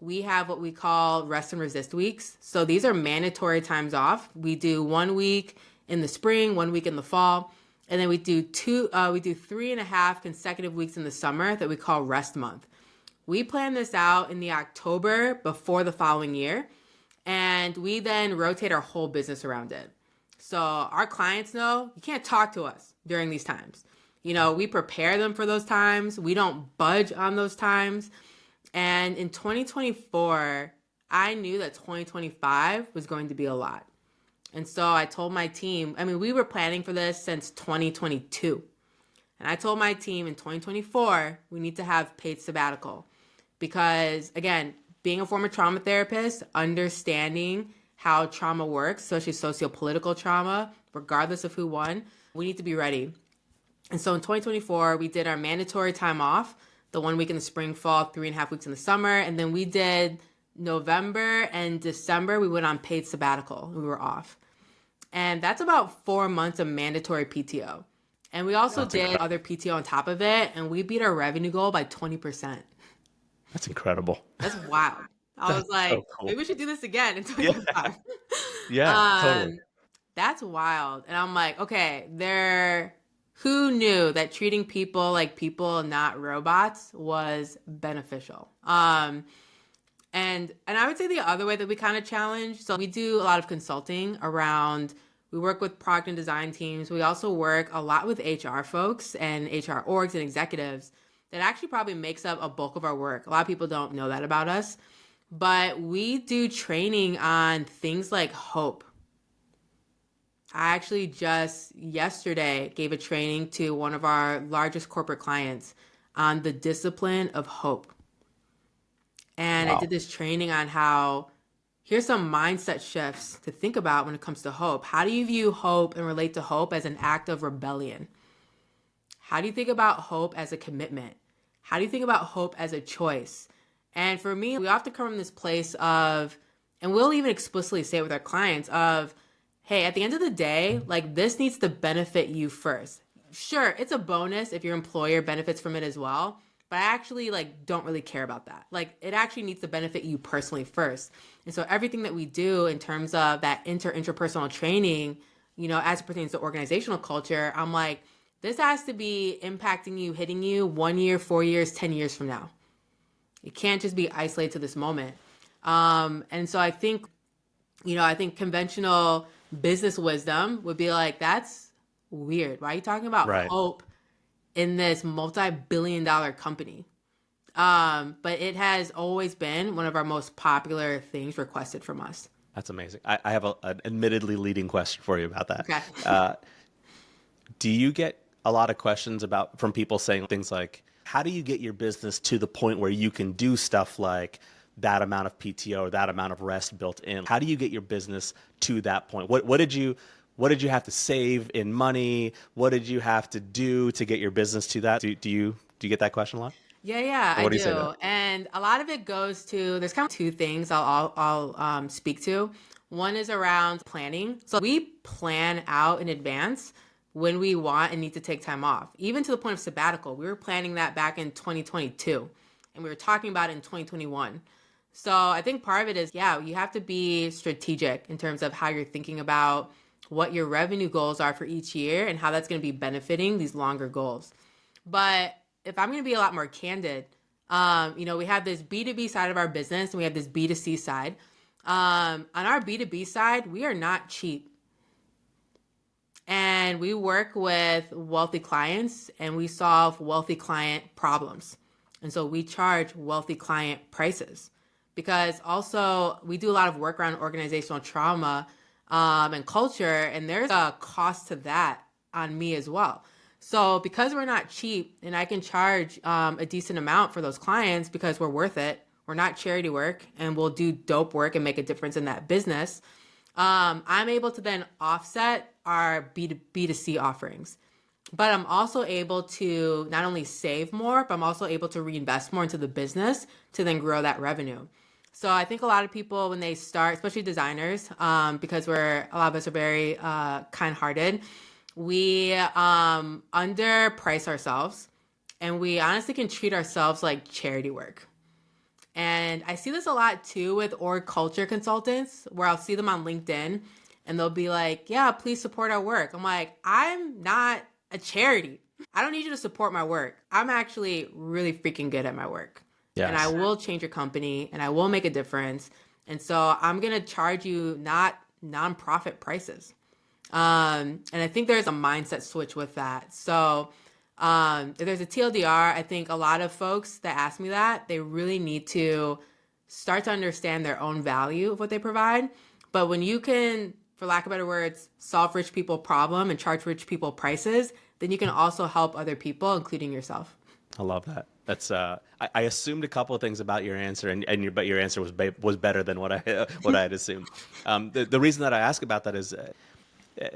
we have what we call rest and resist weeks. So these are mandatory times off. We do 1 week in the spring, 1 week in the fall. And then we do 3.5 consecutive weeks in the summer that we call rest month. We plan this out in the October before the following year. And we then rotate our whole business around it. So our clients know you can't talk to us during these times. We prepare them for those times. We don't budge on those times. And in 2024, I knew that 2025 was going to be a lot. And so I told my team, we were planning for this since 2022. And I told my team in 2024, we need to have paid sabbatical. Because again, being a former trauma therapist, understanding how trauma works, especially sociopolitical trauma, regardless of who won, we need to be ready. And so in 2024, we did our mandatory time off, the 1 week in the spring, fall, 3.5 weeks in the summer. And then we did November and December, we went on paid sabbatical. We were off. And that's about 4 months of mandatory PTO. And we also did other PTO on top of it. And we beat our revenue goal by 20%. That's incredible. That's wild. I was like, so cool. Maybe we should do this again in 2025. Totally. That's wild. And I'm like, okay, who knew that treating people like people, not robots, was beneficial? And I would say the other way that we kind of challenge, so we do a lot of consulting around, we work with product and design teams. We also work a lot with HR folks and HR orgs and executives. That actually probably makes up a bulk of our work. A lot of people don't know that about us. But we do training on things like hope. I actually just yesterday gave a training to one of our largest corporate clients on the discipline of hope. And I did this training on how Here's some mindset shifts to think about when it comes to hope. How do you view hope and relate to hope as an act of rebellion? How do you think about hope as a commitment? How do you think about hope as a choice? And for me, we often come from this place of, and we'll even explicitly say it with our clients of, hey, at the end of the day, like this needs to benefit you first. Sure, it's a bonus if your employer benefits from it as well, but I actually like don't really care about that. Like it actually needs to benefit you personally first. And so everything that we do in terms of that interpersonal training, as it pertains to organizational culture, I'm like, this has to be impacting you, hitting you 1 year, 4 years, 10 years from now. It can't just be isolated to this moment. And so I think conventional business wisdom would be like, that's weird. Why are you talking about hope in this multi-billion-dollar company? But it has always been one of our most popular things requested from us. That's amazing. I have an admittedly leading question for you about that. Okay. Do you get a lot of questions from people saying things like, how do you get your business to the point where you can do stuff like that amount of PTO or that amount of rest built in? How do you get your business to that point? What did you have to save in money? What did you have to do to get your business to that? Do you get that question a lot? Yeah, Or what I do you say to do. that? And a lot of it goes to, there's kind of two things I'll speak to. One is around planning. So we plan out in advance when we want and need to take time off, even to the point of sabbatical. We were planning that back in 2022 and we were talking about it in 2021. So I think part of it is, you have to be strategic in terms of how you're thinking about what your revenue goals are for each year and how that's going to be benefiting these longer goals. But if I'm going to be a lot more candid, we have this B2B side of our business and we have this B2C side. On our B2B side, we are not cheap. And we work with wealthy clients and we solve wealthy client problems. And so we charge wealthy client prices because also we do a lot of work around organizational trauma and culture. And there's a cost to that on me as well. So because we're not cheap and I can charge a decent amount for those clients because we're worth it, we're not charity work and we'll do dope work and make a difference in that business. I'm able to then offset our B2C offerings. But I'm also able to not only save more, but I'm also able to reinvest more into the business to then grow that revenue. So I think a lot of people when they start, especially designers, because a lot of us are very kind-hearted, we underprice ourselves and we honestly can treat ourselves like charity work. And I see this a lot too with org culture consultants where I'll see them on LinkedIn and they'll be like, yeah, please support our work. I'm like, I'm not a charity. I don't need you to support my work. I'm actually really freaking good at my work. Yes. And I will change your company and I will make a difference. And so I'm going to charge you not nonprofit prices. And I think there's a mindset switch with that. So if there's a TLDR, I think a lot of folks that ask me that, they really need to start to understand their own value of what they provide. But when you can, for lack of better words, solve rich people problem and charge rich people prices, then you can also help other people, including yourself. I love that. That's I assumed a couple of things about your answer, but your answer was better than what I had assumed. The reason that I ask about that is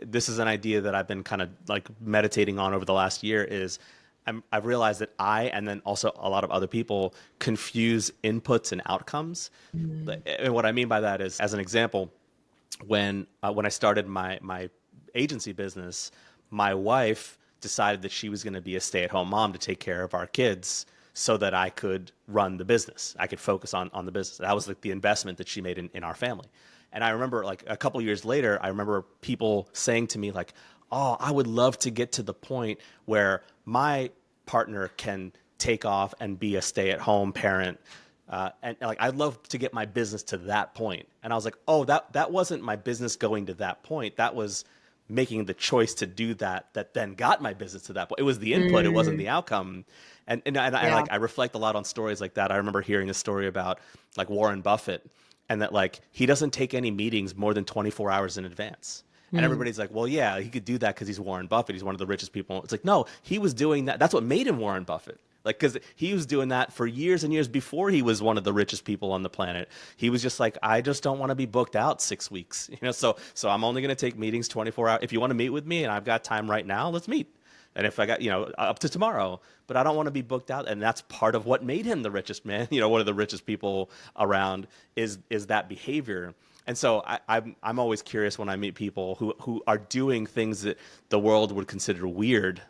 this is an idea that I've been kind of like meditating on over the last year. Is I've realized that I and then also a lot of other people confuse inputs and outcomes. And what I mean by that is, as an example, when I started my agency business, my wife decided that she was going to be a stay-at-home mom to take care of our kids so that I could run the business. I could focus on the business. That was like the investment that she made in our family. And I remember like a couple years later, I remember people saying to me like, oh, I would love to get to the point where my partner can take off and be a stay-at-home parent. And like, I'd love to get my business to that point. And I was like, oh, that wasn't my business going to that point. That was making the choice to do that then got my business to that point. It was the input, it wasn't the outcome. And I reflect a lot on stories like that. I remember hearing a story about like Warren Buffett and that like he doesn't take any meetings more than 24 hours in advance. And everybody's like, well, yeah, he could do that because he's Warren Buffett. He's one of the richest people. It's like, no, he was doing that. That's what made him Warren Buffett, Like, because he was doing that for years and years before he was one of the richest people on the planet. He was just like, I just don't want to be booked out 6 weeks, So I'm only going to take meetings 24 hours. If you want to meet with me and I've got time right now, let's meet. And if I got, up to tomorrow, but I don't want to be booked out. And that's part of what made him the richest man, one of the richest people around is that behavior. And so I'm always curious when I meet people who are doing things that the world would consider weird.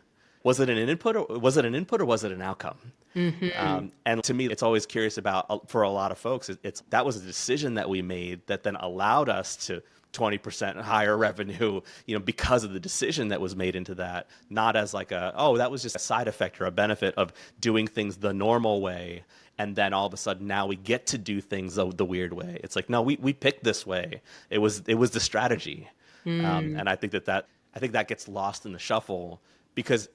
Was it an input or was it an outcome? And to me, it's always curious about, for a lot of folks, that was a decision that we made that then allowed us to 20% higher revenue, because of the decision that was made into that, not as like that was just a side effect or a benefit of doing things the normal way. And then all of a sudden now we get to do things the weird way. It's like, no, we picked this way. It was the strategy. And I think that gets lost in the shuffle because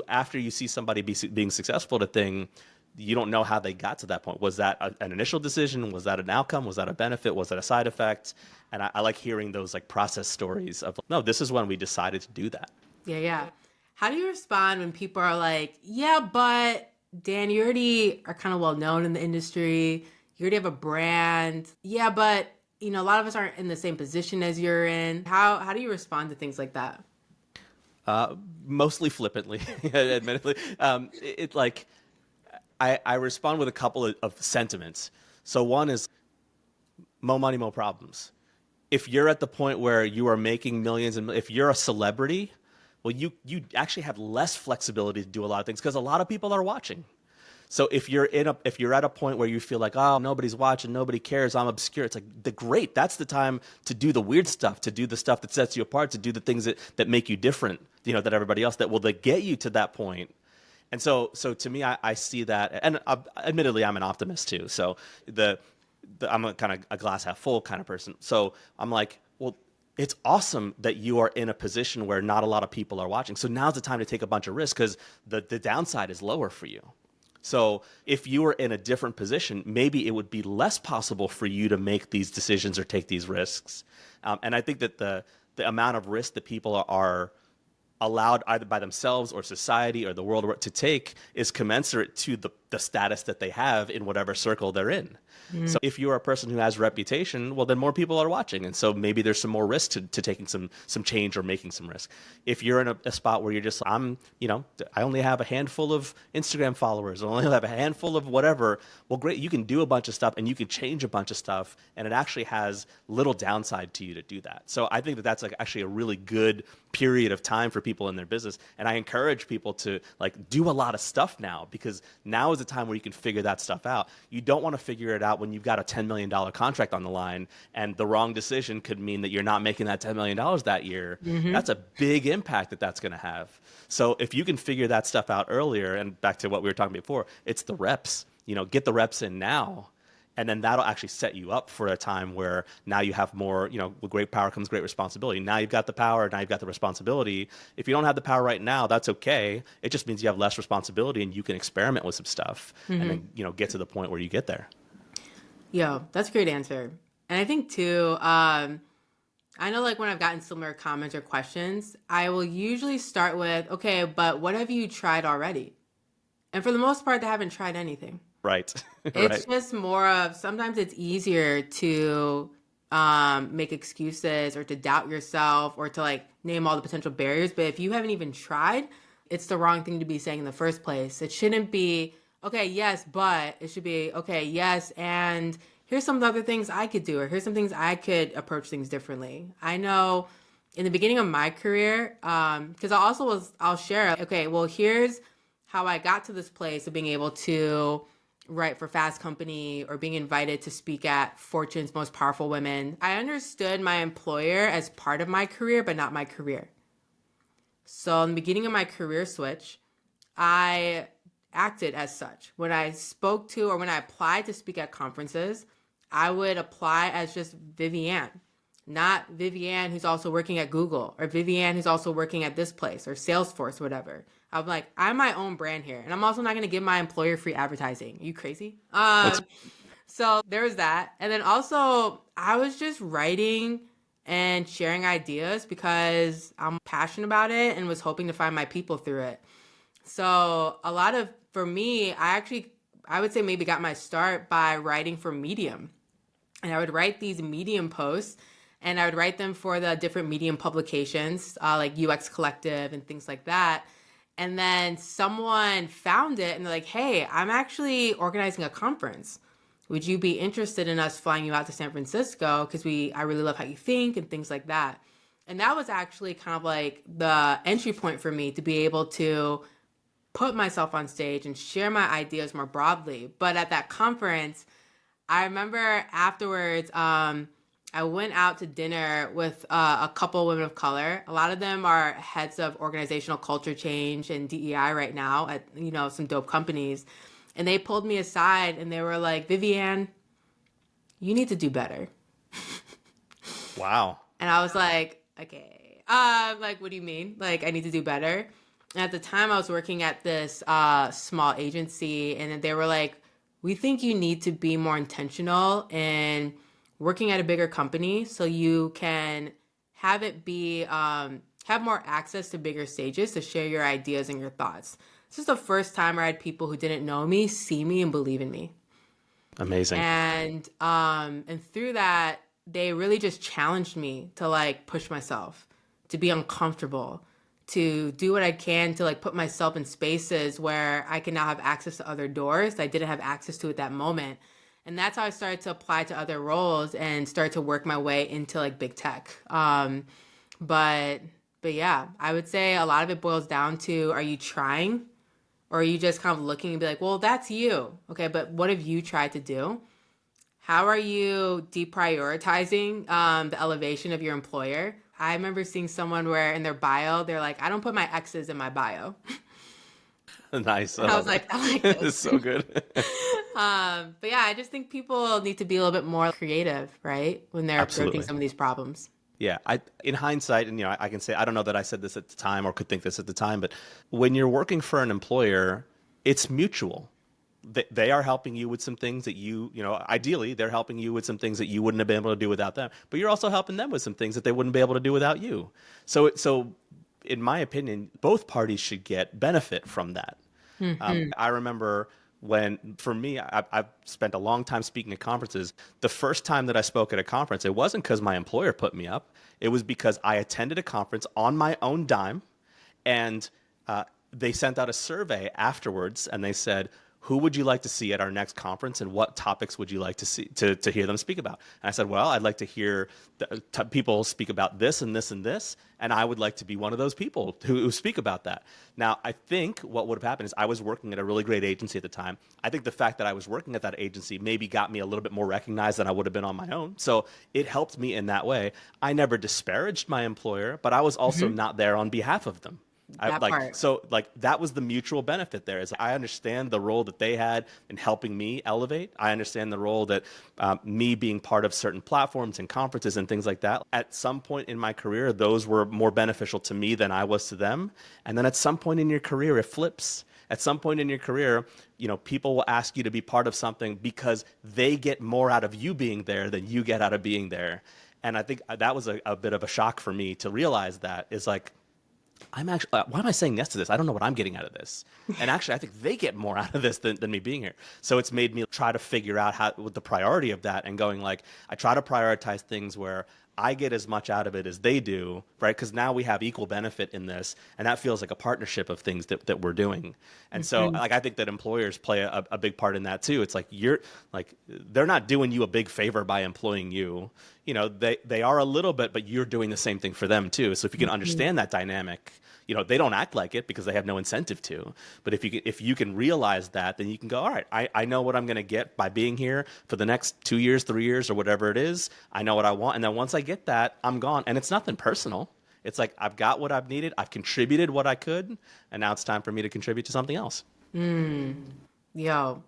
after you see somebody being successful at a thing, you don't know how they got to that point. Was that an initial decision? Was that an outcome? Was that a benefit? Was that a side effect? And I like hearing those like process stories of, no, this is when we decided to do that. Yeah. How do you respond when people are like, yeah, but Dan, you already are kind of well known in the industry. You already have a brand. Yeah, but a lot of us aren't in the same position as you're in. How do you respond to things like that? Mostly flippantly, admittedly. I respond with a couple of sentiments. So one is mo money, mo problems. If you're at the point where you are making millions and if you're a celebrity, well, you actually have less flexibility to do a lot of things because a lot of people are watching. So if you're at a point where you feel like, oh, nobody's watching, nobody cares, I'm obscure, it's like great. That's the time to do the weird stuff, to do the stuff that sets you apart, to do the things that make you different, than everybody else, that get you to that point. And so to me, I see that, and admittedly, I'm an optimist too. So I'm a kind of a glass half full kind of person. So I'm like, well, it's awesome that you are in a position where not a lot of people are watching. So now's the time to take a bunch of risks because the downside is lower for you. So if you were in a different position, maybe it would be less possible for you to make these decisions or take these risks. And I think that the amount of risk that people are allowed either by themselves or society or the world to take is commensurate to the status that they have in whatever circle they're in. So if you're a person who has reputation, well, then more people are watching. And so maybe there's some more risk to taking some change or making some risk. If you're in a spot where you're just, I only have a handful of Instagram followers, I only have a handful of whatever, well, great, you can do a bunch of stuff and you can change a bunch of stuff. And it actually has little downside to you to do that. So I think that that's like actually a really good period of time for people in their business. And I encourage people to like do a lot of stuff now because now is the time where you can figure that stuff out. You don't want to figure it out when you've got a $10 million contract on the line and the wrong decision could mean that you're not making that $10 million that year. That's a big impact that's going to have. So if you can figure that stuff out earlier, and back to what we were talking before, it's the reps, get the reps in now. And then that'll actually set you up for a time where now you have more, with great power comes great responsibility. Now you've got the power, now you've got the responsibility. If you don't have the power right now, that's okay. It just means you have less responsibility and you can experiment with some stuff and then, get to the point where you get there. Yo, that's a great answer. And I think too, I know like when I've gotten similar comments or questions, I will usually start with, okay, but what have you tried already? And for the most part, they haven't tried anything. Right. It's just more of sometimes it's easier to make excuses or to doubt yourself or to like name all the potential barriers. But if you haven't even tried, it's the wrong thing to be saying in the first place. It shouldn't be, okay, yes, but it should be, okay, yes, and here's some of the other things I could do or here's some things I could approach things differently. I know in the beginning of my career, because I'll share, okay, well, here's how I got to this place of being able to write for Fast Company or being invited to speak at Fortune's Most Powerful Women. I understood my employer as part of my career, but not my career. So in the beginning of my career switch, I acted as such. When I spoke to or when I applied to speak at conferences, I would apply as just Vivian, not Vivian who's also working at Google or Vivian who's also working at this place or Salesforce, whatever. I'm like, I'm my own brand here. And I'm also not going to give my employer free advertising. Are you crazy? So there was that. And then also I was just writing and sharing ideas because I'm passionate about it and was hoping to find my people through it. So a lot of for me, I would say maybe got my start by writing for Medium. And I would write these Medium posts, and I would write them for the different Medium publications, like UX Collective and things like that. And then someone found it and they're like, hey, I'm actually organizing a conference. Would you be interested in us flying you out to San Francisco? Because I really love how you think and things like that. And that was actually kind of like the entry point for me to be able to put myself on stage and share my ideas more broadly. But at that conference, I remember afterwards, I went out to dinner with a couple women of color. A lot of them are heads of organizational culture change and DEI right now at, some dope companies. And they pulled me aside and they were like, Viviane, you need to do better. Wow. And I was like, okay, like, what do you mean? Like, I need to do better. And at the time I was working at this small agency, and they were like, we think you need to be more intentional in working at a bigger company so you can have it be, have more access to bigger stages to share your ideas and your thoughts. This is the first time I had people who didn't know me see me and believe in me. Amazing. And through that, they really just challenged me to like push myself, to be uncomfortable, to do what I can to like put myself in spaces where I can now have access to other doors that I didn't have access to at that moment. And that's how I started to apply to other roles and start to work my way into like big tech. But yeah, I would say a lot of it boils down to, are you trying, or are you just kind of looking and be like, well, that's you. Okay, but what have you tried to do? How are you deprioritizing the elevation of your employer? I remember seeing someone where in their bio, they're like, I don't put my exes in my bio. Nice. I was like, I like this. It's so good. But yeah, I just think people need to be a little bit more creative, right? When they're approaching some of these problems. Yeah, in hindsight, and I can say I don't know that I said this at the time or could think this at the time, but when you're working for an employer, it's mutual. They are helping you with some things that ideally they're helping you with some things that you wouldn't have been able to do without them, but you're also helping them with some things that they wouldn't be able to do without you. So in my opinion, both parties should get benefit from that. Mm-hmm. I remember for me, I've spent a long time speaking at conferences. The first time that I spoke at a conference, it wasn't because my employer put me up. It was because I attended a conference on my own dime, and they sent out a survey afterwards, and they said, who would you like to see at our next conference, and what topics would you like to see to hear them speak about? And I said, well, I'd like to hear people speak about this and this and this, and I would like to be one of those people who speak about that. Now, I think what would have happened is I was working at a really great agency at the time. I think the fact that I was working at that agency maybe got me a little bit more recognized than I would have been on my own. So it helped me in that way. I never disparaged my employer, but I was also not there on behalf of them. That was the mutual benefit there. Is I understand the role that they had in helping me elevate. I understand the role that me being part of certain platforms and conferences and things like that. At some point in my career, those were more beneficial to me than I was to them. And then at some point in your career, it flips. At some point in your career, people will ask you to be part of something because they get more out of you being there than you get out of being there. And I think that was a bit of a shock for me to realize that is like, I'm actually, why am I saying yes to this? I don't know what I'm getting out of this. And actually, I think they get more out of this than me being here. So it's made me try to figure out what the priority of that, and going like, I try to prioritize things where I get as much out of it as they do, right? Because now we have equal benefit in this, and that feels like a partnership of things that we're doing. And so I think that employers play a big part in that too. It's like they're not doing you a big favor by employing you. They are a little bit, but you're doing the same thing for them too. So if you can understand that dynamic, they don't act like it because they have no incentive to. But if you can realize that, then you can go, all right, I know what I'm going to get by being here for the next 2 years, 3 years, or whatever it is. I know what I want. And then once I get that, I'm gone. And it's nothing personal. It's like, I've got what I've needed. I've contributed what I could. And now it's time for me to contribute to something else. Yo.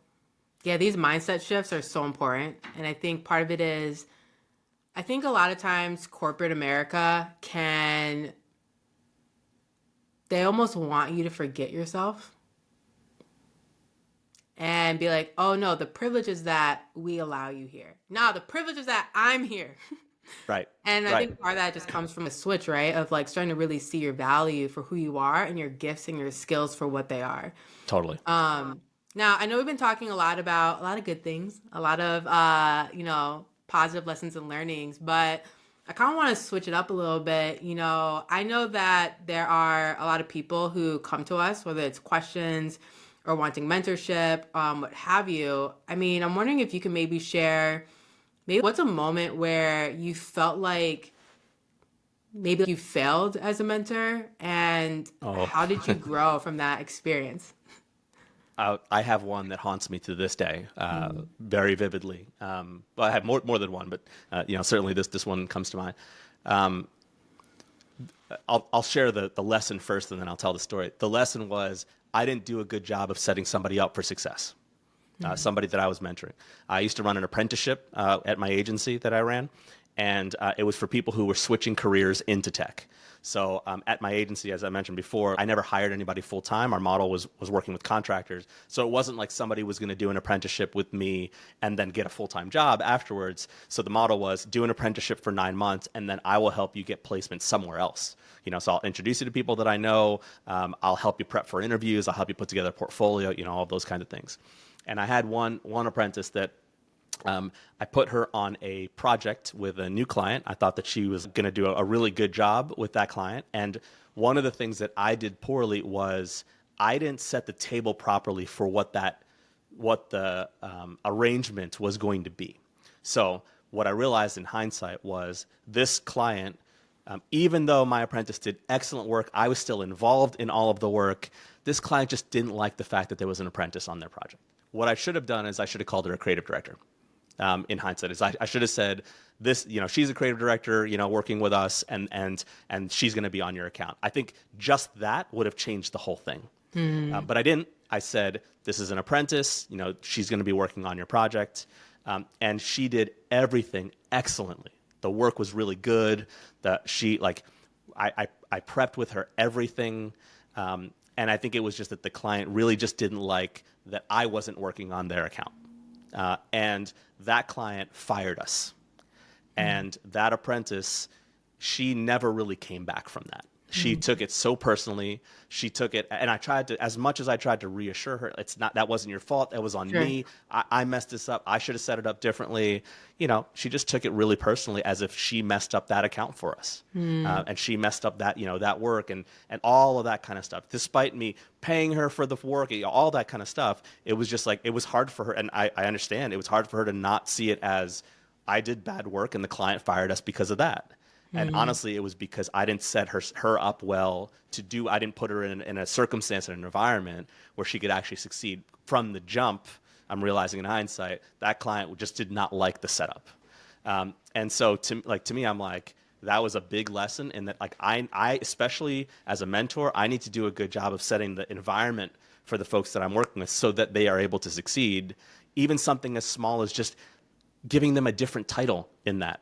Yeah, these mindset shifts are so important. And I think part of it is, I think a lot of times corporate America they almost want you to forget yourself and be like, oh no, the privilege is that we allow you here. No, the privilege is that I'm here. Right. And I Right. think part of that just comes from a switch, right? Of like starting to really see your value for who you are and your gifts and your skills for what they are. Totally. Now I know we've been talking a lot about a lot of good things, a lot of positive lessons and learnings, but I kind of want to switch it up a little bit. I know that there are a lot of people who come to us, whether it's questions or wanting mentorship, what have you. I mean, I'm wondering if you can maybe share maybe what's a moment where you felt like maybe you failed as a mentor and Oh, how did you grow from that experience? I have one that haunts me to this day, very vividly. Well, I have more than one, but certainly this one comes to mind. Um, I'll share the lesson first, and then I'll tell the story. The lesson was I didn't do a good job of setting somebody up for success. Somebody that I was mentoring. I used to run an apprenticeship at my agency that I ran, and it was for people who were switching careers into tech. So at my agency, as I mentioned before, I never hired anybody full time. Our model was working with contractors. So it wasn't like somebody was going to do an apprenticeship with me and then get a full time job afterwards. So the model was do an apprenticeship for 9 months, and then I will help you get placement somewhere else. So I'll introduce you to people that I know. I'll help you prep for interviews. I'll help you put together a portfolio. All of those kinds of things. And I had one apprentice that I put her on a project with a new client. I thought that she was going to do a really good job with that client. And one of the things that I did poorly was I didn't set the table properly for what the arrangement was going to be. So what I realized in hindsight was this client, even though my apprentice did excellent work, I was still involved in all of the work. This client just didn't like the fact that there was an apprentice on their project. What I should have done is I should have called her a creative director. In hindsight, is I should have said this. She's a creative director. Working with us, and she's going to be on your account. I think just that would have changed the whole thing. But I didn't. I said this is an apprentice. She's going to be working on your project, and she did everything excellently. The work was really good. I prepped with her everything. And I think it was just that the client really just didn't like that I wasn't working on their account. And that client fired us. And that apprentice, she never really came back from that. She took it so personally. She took it, and I tried to, as much as I tried to reassure her, that wasn't your fault. That was on me. I messed this up. I should have set it up differently. She just took it really personally, as if she messed up that account for us, and she messed up that that work and all of that kind of stuff. Despite me paying her for the work, all that kind of stuff, it was just like it was hard for her, and I understand it was hard for her to not see it as I did bad work and the client fired us because of that. And honestly, it was because I didn't set her up well to do. I didn't put her in a circumstance and an environment where she could actually succeed from the jump. I'm realizing in hindsight that client just did not like the setup, and so to me, I'm like that was a big lesson in that. Like I especially as a mentor, I need to do a good job of setting the environment for the folks that I'm working with so that they are able to succeed. Even something as small as just giving them a different title in that.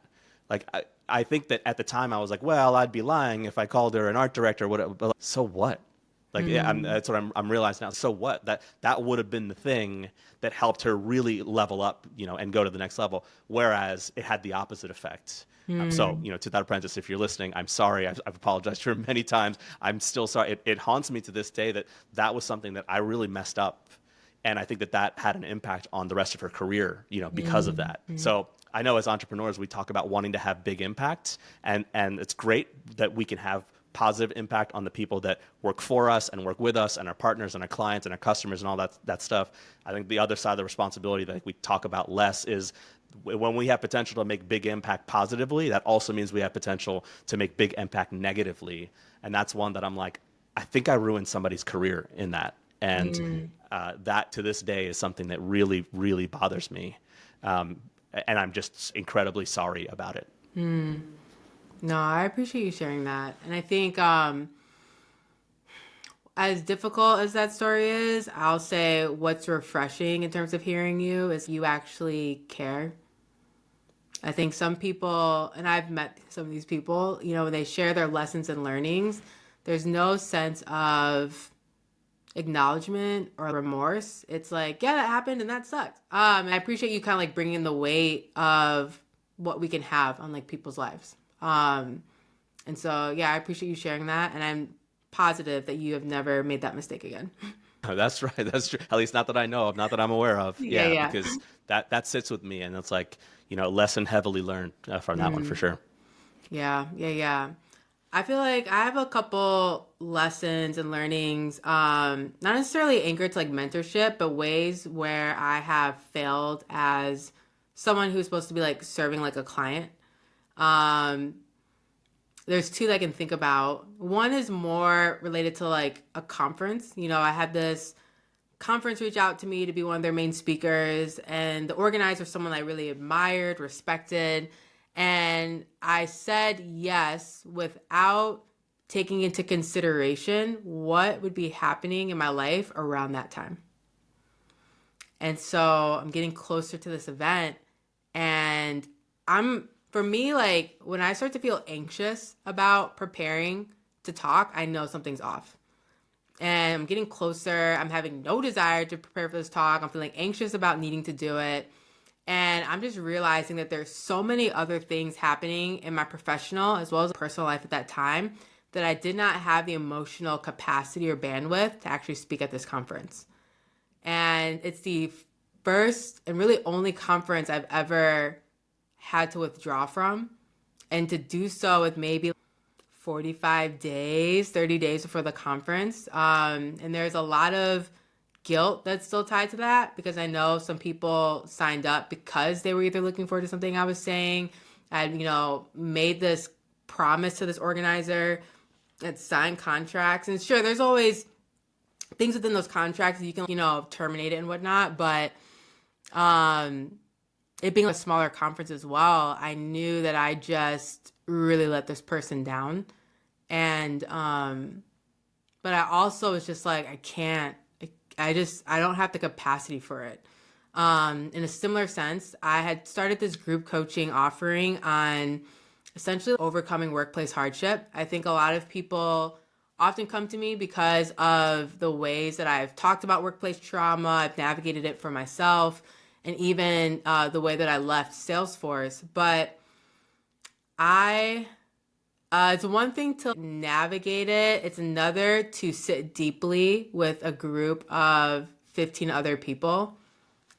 Like I think that at the time I was like, well, I'd be lying if I called her an art director. But so what? Like that's what I'm realizing now. So what? That would have been the thing that helped her really level up, and go to the next level. Whereas it had the opposite effect. So to that apprentice, if you're listening, I'm sorry. I've apologized to her many times. I'm still sorry. It haunts me to this day that was something that I really messed up. And I think that had an impact on the rest of her career, because of that. So I know as entrepreneurs, we talk about wanting to have big impact, and it's great that we can have positive impact on the people that work for us and work with us and our partners and our clients and our customers and all that stuff. I think the other side of the responsibility that we talk about less is when we have potential to make big impact positively, that also means we have potential to make big impact negatively. And that's one that I'm like, I think I ruined somebody's career in that. And that to this day is something that really, really bothers me. And I'm just incredibly sorry about it. No, I appreciate you sharing that. And I think as difficult as that story is, I'll say what's refreshing in terms of hearing you is you actually care. I think some people, and I've met some of these people, when they share their lessons and learnings, there's no sense of acknowledgement or remorse. It's like, yeah, that happened and that sucked. And I appreciate you kind of like bringing the weight of what we can have on like people's lives. And so, yeah, I appreciate you sharing that. And I'm positive that you have never made that mistake again. Oh, that's right. That's true. At least not that I know of, not that I'm aware of. Yeah, Yeah, yeah. because that sits with me, and it's like, lesson heavily learned from that one for sure. Yeah, yeah, yeah. I feel like I have a couple lessons and learnings, not necessarily anchored to like mentorship, but ways where I have failed as someone who's supposed to be like serving like a client. Um, there's two that I can think about. One is more related to like a conference. I had this conference reach out to me to be one of their main speakers, and the organizer, someone I really admired, respected, and I said yes without taking into consideration what would be happening in my life around that time. And so I'm getting closer to this event, and for me, like when I start to feel anxious about preparing to talk, I know something's off. And I'm getting closer. I'm having no desire to prepare for this talk. I'm feeling anxious about needing to do it. And I'm just realizing that there's so many other things happening in my professional as well as personal life at that time that I did not have the emotional capacity or bandwidth to actually speak at this conference. And it's the first and really only conference I've ever had to withdraw from. And to do so with maybe 45 days, 30 days before the conference. And there's a lot of guilt that's still tied to that because I know some people signed up because they were either looking forward to something I was saying. I, made this promise to this organizer, had signed contracts. And sure, there's always things within those contracts that you can, terminate it and whatnot. But it being a smaller conference as well, I knew that I just really let this person down. And but I also was just like, I can't, I don't have the capacity for it. In a similar sense, I had started this group coaching offering on essentially overcoming workplace hardship. I think a lot of people often come to me because of the ways that I've talked about workplace trauma, I've navigated it for myself, and even the way that I left Salesforce. But it's one thing to navigate it. It's another to sit deeply with a group of 15 other people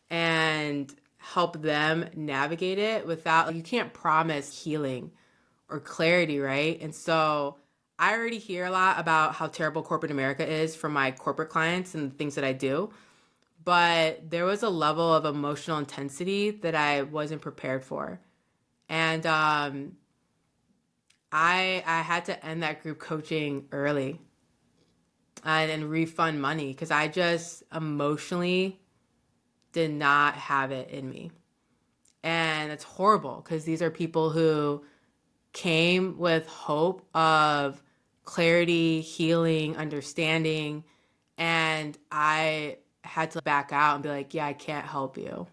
and help them navigate it you can't promise healing or clarity, right? And so I already hear a lot about how terrible corporate America is from my corporate clients and the things that I do. But there was a level of emotional intensity that I wasn't prepared for. And I had to end that group coaching early and refund money because I just emotionally did not have it in me. And it's horrible because these are people who came with hope of clarity, healing, understanding. And I had to back out and be like, yeah, I can't help you.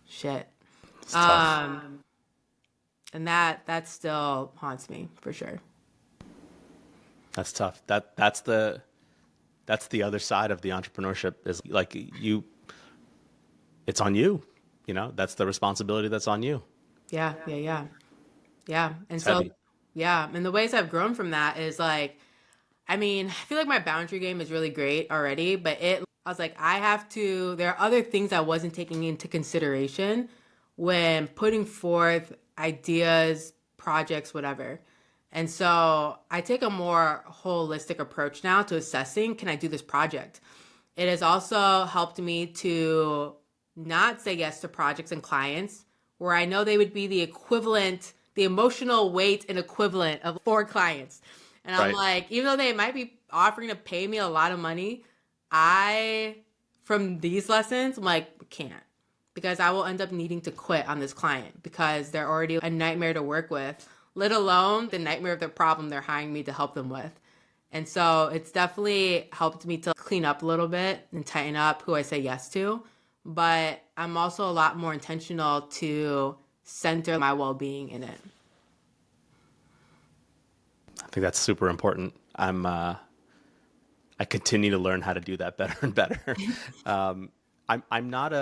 Shit. It's tough. And that still haunts me for sure. That's tough. That's the other side of the entrepreneurship is like it's on you. That's the responsibility that's on you. Yeah, yeah, yeah. Yeah. And It's so, heavy. yeah. And the ways I've grown from that is like, I feel like my boundary game is really great already, but I was like, there are other things I wasn't taking into consideration when putting forth ideas, projects, whatever. And so I take a more holistic approach now to assessing, can I do this project? It has also helped me to not say yes to projects and clients where I know they would be the equivalent, the emotional weight and equivalent of 4 clients. And I'm Right. like, even though they might be offering to pay me a lot of money, from these lessons, I'm like, can't. Because I will end up needing to quit on this client because they're already a nightmare to work with, let alone the nightmare of the problem they're hiring me to help them with. And so it's definitely helped me to clean up a little bit and tighten up who I say yes to. But I'm also a lot more intentional to center my well-being in it. I think that's super important. I continue to learn how to do that better and better. I'm not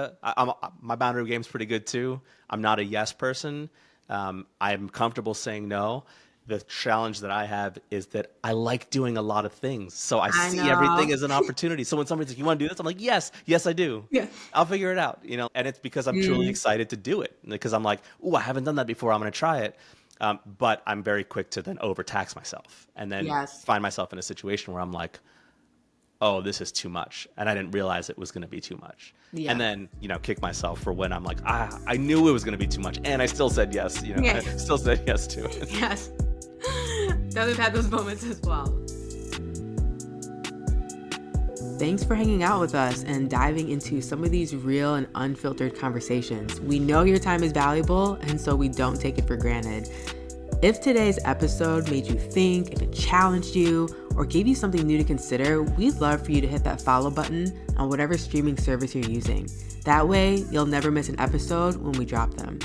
my boundary game's pretty good too. I'm not a yes person. I'm comfortable saying no. The challenge that I have is that I like doing a lot of things. So I I see everything know. as an opportunity. So when somebody's like, you want to do this? I'm like, yes, I do. Yeah. I'll figure it out, and it's because I'm truly excited to do it. Because I'm like, I haven't done that before. I'm going to try it. But I'm very quick to then overtax myself and then Yes. find myself in a situation where I'm like, oh, this is too much. And I didn't realize it was going to be too much. Yeah. And then, kick myself for when I'm like, I knew it was going to be too much. And I still said yes, Yeah. I still said yes to it. Yes. We've had those moments as well. Thanks for hanging out with us and diving into some of these real and unfiltered conversations. We know your time is valuable, and so we don't take it for granted. If today's episode made you think, if it challenged you, or gave you something new to consider, we'd love for you to hit that follow button on whatever streaming service you're using. That way, you'll never miss an episode when we drop them.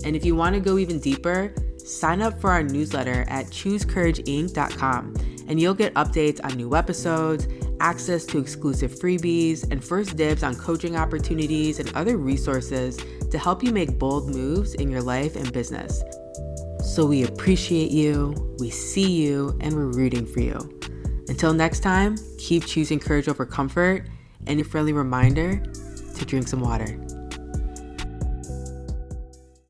And if you want to go even deeper, sign up for our newsletter at choosecourageinc.com, and you'll get updates on new episodes, access to exclusive freebies, and first dibs on coaching opportunities and other resources to help you make bold moves in your life and business. So we appreciate you, we see you, and we're rooting for you. Until next time, keep choosing courage over comfort, and a friendly reminder to drink some water.